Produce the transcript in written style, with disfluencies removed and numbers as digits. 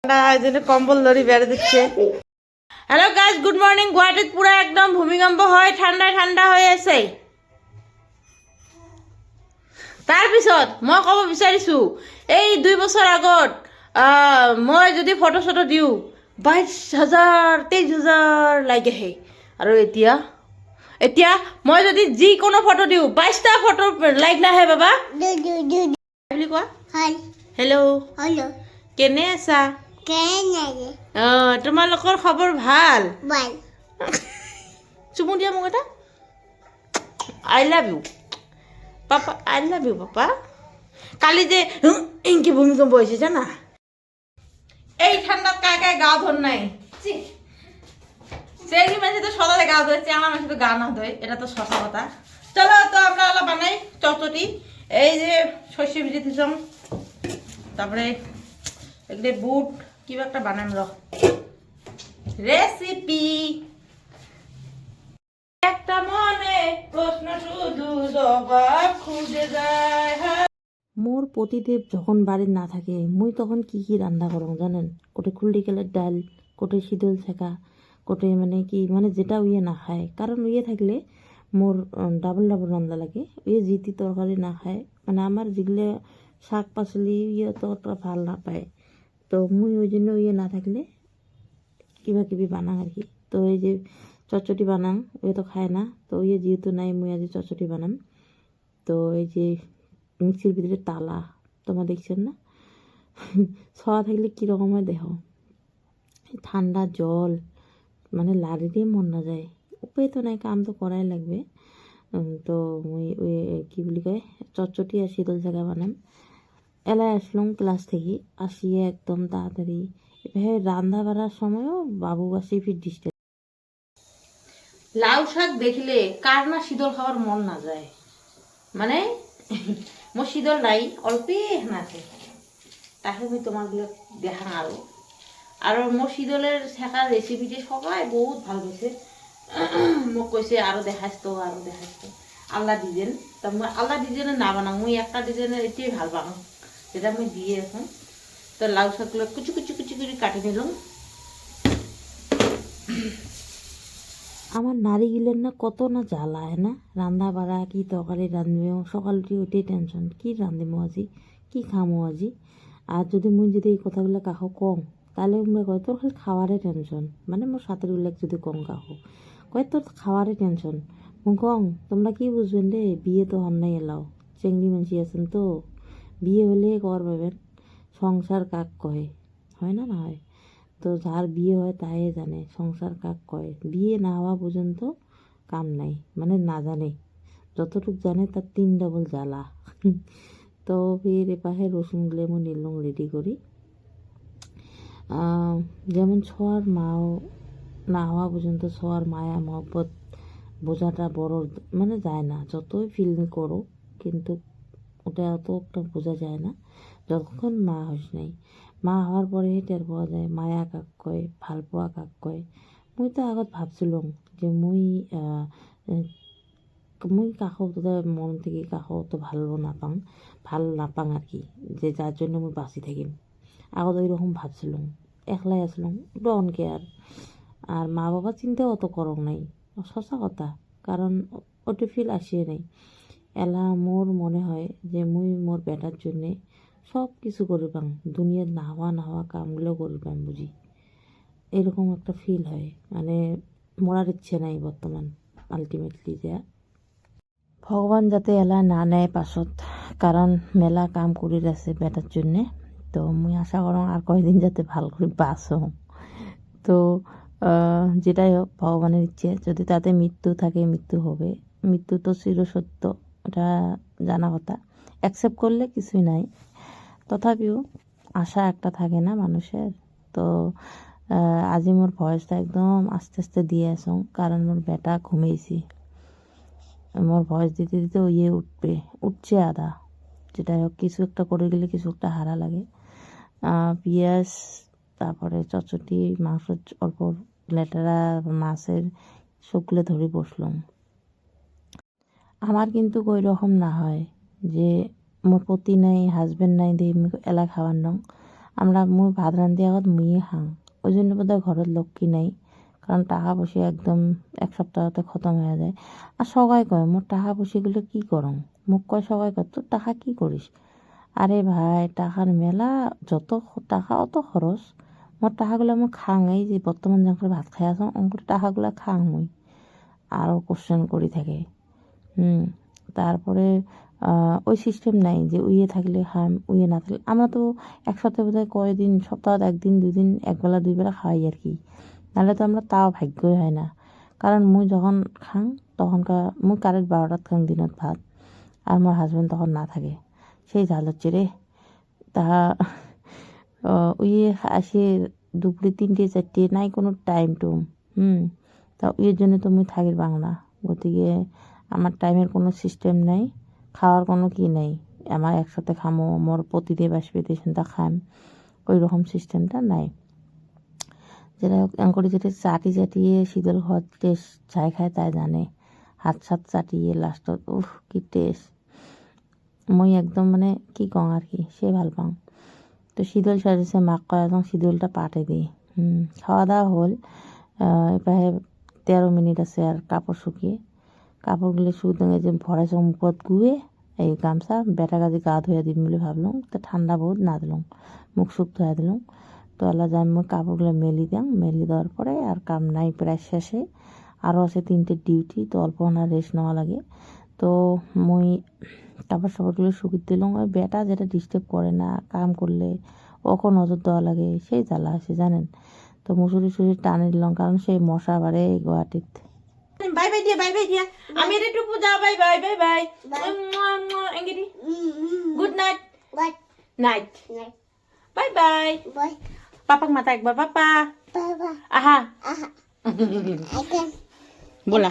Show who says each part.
Speaker 1: কম্বল ধরি বেড়ে দিচ্ছে। Hello guys, good morning. গুৱাহাটীত পুরা একদম ভূমিকম্প হয়, ঠাণ্ডা ঠাণ্ডা হৈ আছে। তাৰপিছত মই ক'ব বিচাৰিছোঁ, এই 2 বছৰ আগত মই যদি ফটো চটো দিওঁ 22,000 23,000 লাইক আহে, আৰু এতিয়া মই যদি যিকোনো ফটো দিওঁ 22টা ফটো লাইক নাহে বাবা বুলি কোৱা। হেল্ল', কেনে আছা? তোমালোকৰ খবৰ ভাল? চুমু দিয়া মোক এটা। I love you papa, I love you papa. কালি যে ইনকি ভূমিকম্প হয়েছে জানা? এই ঠান্ডাত কায় গা ধর নাই। সেই মাঝে তো সদালে গা ধরে, চেঙা মাঝে তো গা না ধরে, এটা তো সস্তা কথা। চলো তো আমরা আলা বানাই চটচটি। এই যে শস্য ভিজে দিলাম, তারপরে এগুলো বুট কিবা একটা বানাম রেসিপি। একটা মনে প্রশ্ন শুধু জবাব খুঁজে যায়। মোর পতিদেব যখন বাড়ির না থাকে মুই তখন কি রান্না করং জানেন? কোটে খুলডিকেলের ডাল, কোটে শীতল শেখা, কোটে মানে কি মানে যেটা উইয়ে না খায়। কারণ উইয়ে থাকলে মোর ডাবল রান্না লাগে। উইয়ে জিতি তরকারি না খায়, মানে আমার যেগুলো শাক পাচলি ইয়ে তো ভাল না পায়। তো মুই ওই জন্য ইয়ে না থাকলে কিবা কিবি বানাং আর কি। তো এই যে চটচটি বানাং, ওই তো খায় না। তো ইয়ে যেহেতু নাই, মুই আজ চটচটি বানাম। তো এই যে মিক্সির ভিতরে তালা তোমরা দেখছেন না, ছোঁয়া থাকলে কীরকম হয় দেখো। ঠান্ডা জল মানে লাড়ি দিয়ে মন না যায়, উপায় তো নাই, কাম তো করাই লাগবে। তো মুই ওই কী বলি কয় চটচটি আর শীতল জায়গা বানাম। এলাই আসলাম ক্লাস থেকে, আসিয়ে একদম তাড়াতাড়ি এভাবে রান্না বাড়ার সময়ও বাবু আসি ফির ডিস্টার্ব। লাউ শাক দেখলে কার না শীতল খাওয়ার মন না যায়, মানে মোর শীতল নাই, অল্পে আছে। তাকে আমি তোমারগুলো দেখা আর মোর শীতলের শেখার রেসিপিটি সবাই বহুত ভাল পাইছে। মোক কৈছে আরো দেখাইছ তো, আল্লাহ ডিজাইন। তা মই আল্লাহ ডিজাইনে না বানাও, মুই একটা ডিজাইনের এটাই ভাল বানাও, যেটা মুই দিয়ে এখন। তো লাউ শাকগুলো কুচি কুচি কুচি করে কাটি নিলাম। আমার নারী গিলেন না কত না জ্বালায় না, রান্না বাড়া কি তরকারি রাঁধবেও, সকাল উঠে ওইটাই টেনশন, কি রাঁধিমো আজি, কি খামো আজি। আর যদি মুই যদি এই কথাগুলো কাহো কম, তাহলে আমরা কয় তোর খালি খাওয়ারে টেনশন, মানে মোর সাথের উল্লেখ যদি কম কাহো কয় তোর খাওয়ারে টেনশন। মুই কং তোমরা কি বুঝবেন রে, বিয়ে তো হন নাই এলাও, চেংড়ি মানসি আছেন তো, বিয়ে হলে কর পাবেন। সংসার কাক কয়, হয় না হয়? তো যার বিয়ে হয় তাই জানে সংসার কাক কয়। বিয়ে না হওয়া পর্যন্ত কাম নাই, মানে না জানে, যতটুক জানে তার 3 ডবল জ্বালা। তো ফির এপাশে রসুনগুলো আমি নিলাম রেডি করি। যেমন ছোঁয়ার মাও না হওয়া পর্যন্ত ছোঁয়ার মায়া মহব্বত বোঝাটা বড় মানে যায় না, যতই ফিল করো কিন্তু ওটা অত একটা বোঝা যায় না যতক্ষণ মা হস নাই। মা হওয়ার পরে টের পাওয়া যায় মায়া কাক কয়, ভাল পোৱা কাক কয়। মুই তো আগত ভাবছিলাম যে মুই কাকো তো মন থেকে কাকো তো ভাল নাপাং আর কি, যে যার জন্য মুই বাঁচি থাকিম। আগত ওই রকম ভাবছিলাম, একলাই আসলাম ডন কেয়ার। আর মা বাবা চিন্তাও অত করং নাই, সঁচা কথা, কারণ ওটা ফিল আসিয়ে নাই। এলা মোর মনে হয় যে মুই মোর বেটার জন্যে সব কিছু করিবাম, দুনিয়ার না হওয়া কামগুলো করিবাম বুঝি, এরকম একটা ফিল হয়। মানে মরার ইচ্ছে নাই বর্তমান আলটিমেটলি, যে ভগবান যাতে এলা না নেয় পাছত, কারণ মেলা কাম করি আছে বেটার জন্যে। তো মুই আশা করো আর কয়দিন যাতে ভাল করে বাঁচো। তো যেটাই হোক ভগবানের ইচ্ছে, যদি তাতে মৃত্যু থাকে মৃত্যু হবে, মৃত্যু তো চিরসত্য, এটা জানা কথা। অ্যাকসেপ্ট করলে কিছুই নাই, তথাপিও আশা একটা থাকে না মানুষের। তো আজি মোর ভয়েসটা একদম আস্তে আস্তে দিয়ে আসুন, কারণ মোর বেটা ঘুমিয়েছি। মোর ভয়েস দিতে দিতে ইয়ে উঠছে আধা। যেটাই হোক কিছু একটা করে গেলে কিছু একটা হারা লাগে। পেঁয়াজ, তারপরে চটচটি, মাংস অল্প লেটেরা, মাছের শুকলে ধরে বসলাম। আমার কিন্তু ওই রকম না হয় যে মোর পতি নাই, হাজব্যান্ড নাই দিয়ে এলা খাওয়ার নং। মুই ভাত রান্ধি আগত মুইয়ে খাং। ওই জন্য বোধহয় ঘরের লোক কি নাই, কারণ টাকা পয়সা একদম এক সপ্তাহতে খতম হয়ে যায়। আর সবাই কয় মোর টাকা পয়সাগুলো কি করং, মোক কয় সবাই কয় তোর টাকা কি করিস। আরে ভাই টাকার মেলা, যত টাকা অত খরচ। মোর টাকাগুলো আমি খাং, এই যে বর্তমান যখন ভাত খাই আছো অঙ্কুর টাকাগুলো খাং মুই। আরও কোশ্চেন করি থাকে। তারপরে ওই সিস্টেম নাই যে উইয়ে থাকলে খাম, উইয়ে না থাকলে। আমরা তো একসাথে বোধহয় কয়দিন, সপ্তাহত একদিন দুদিন, একবেলা দুইবেলা খাওয়াই আর কি। নাহলে তো আমরা তাও ভাগ্যই হয় না। কারণ মুই যখন খাং তখনকার মুই কারেক্ট 12টাত খাং দিনত ভাত, আর মোর হাজবেন্ড তখন না থাকে। সেই ঝাল হচ্ছে রে। তাহা উইয়ে আসে দুপুরে 3টে 4টে, নাই কোনো টাইম টুম। তা এর জন্য তো মুই থাকির বাংলা। গতিকে আমার টাইমের কোনো সিস্টেম নাই, খাওয়ার কোনো কি নাই। আমার একসাথে খামো, মোর প্রতিদেব আসবে তেসনটা খাম, ওই রকম সিস্টেমটা নাই। যেটা করে যেটা চাটিয়ে শীতল ঘর টেস্ট যাই খায় তাই জানে। হাত সাত চাটিয়ে লাস্টত কি টেস্ট। মই একদম মানে কি কং আর কি, সে ভাল পাওঁ। তো শীতল সাজিছে, মাক কয় একদম শীতলটা পাটে দিই। খাওয়া দাওয়া হল। প্রায় 13 মিনিট আছে আর কাপড় শুকিয়ে। কাপড়গুলো শুকিয়ে যে ভরাইছ মুখত গুয়ে এই গামছা বেটা কাজে গা ধুয়ে দিম বলে ভাবলাম। তো ঠান্ডা বহুত না দিলাম, মুখ শুক ধুয়ে দিলাম। তো আল্লাহ যাই মই কাপড়গুলো মেলি দিলাম। মেলি দেওয়ার পরে আর কাম নাই, প্রায় শেষে। আরও আছে 3টে ডিউটি, তো অল্প না রেস্ট নেওয়া লাগে। তো মই কাপড় সাপড়গুলো শুকিয়ে দিলাম। ওই বেটা যেটা ডিস্টার্ব করে না কাম করলে, ওকে নজর দেওয়া লাগে, সেই জ্বালা আছে জানেন। তো মুসুরি সুসুরি টানে দিলাম, কারণ সেই মশা বাড়ে গুয়াহাটিত। বাই বাই দিয়া, বাই বাই দিয়া। আমি এটা টুপু যাও, বাই বাই বাই বাই। এঙ্গেরি good night. Night bye bye. পাপাক মাতা একবার, পাপা আহা বলা।